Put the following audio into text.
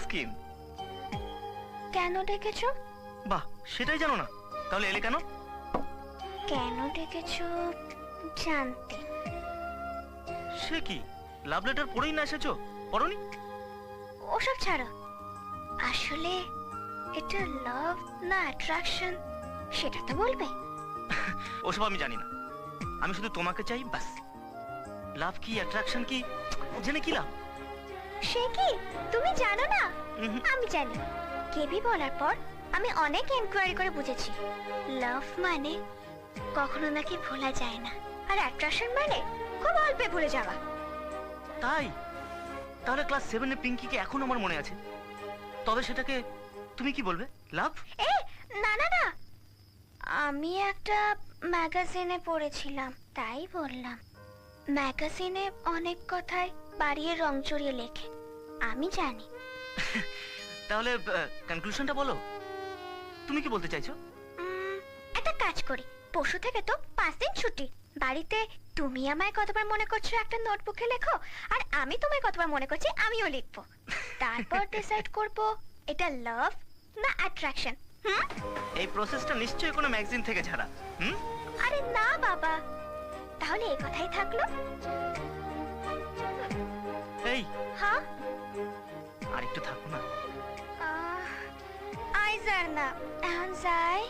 Skin. কেন ডেকেছো? বাহ, সেটাই জানো না? তাহলে এলে কেন? কেন ডেকেছো জানতে। সে কি, লাভ লেটার পড়েই না এসেছো? পড়োনি? ওসব ছাড়ো, আসলে এটা লাভ না অ্যাট্রাকশন সেটা তো বলবে। ওসব আমি জানি না, আমি শুধু তোমাকে চাই ব্যাস। লাভ কি অ্যাট্রাকশন কি জেনে কি লাভ? সে কি তুমি জানো না? উহুম। আমি জানি। কেবি বলার পর আমি অনেক এনকোয়ারি করে বুঝেছি, লাভ মানে কখনো নাকি ভোলা যায় না, আর অ্যাট্রাকশন মানে খুব অল্পে ভুলে যাওয়া। তাই? তাহলে ক্লাস 7 এ পিঙ্কিকে এখন আমার মনে আছে, তবে সেটাকে তুমি কি বলবে? লাভ? এ না না না, আমি একটা ম্যাগাজিনে পড়েছিলাম তাই বললাম। ম্যাগাজিনে অনেক কথায় বাড়িয়ে রং চড়িয়ে লেখে, আমি জানি। তাহলে কনক্লুশনটা বলো, তুমি কি বলতে চাইছো? একটা কাজ করি, পরশু থেকে তো 5 দিন ছুটি। বাড়িতে তুমি আমায় কতবার মনে করছো একটা নোটবুকে লেখো, আর আমি তোমায় কতবার মনে করছি আমিও লিখবো। তারপর ডিসাইড করব এটা লাভ না অ্যাট্রাকশন। এই প্রসেসটা নিশ্চয়ই কোনো ম্যাগাজিন থেকে ছাড়া। আরে না বাবা, তাহলে এই কথাই থাকলো। এই হ্যাঁ, আর একটু থাকো না। আইজার না এখন যাই।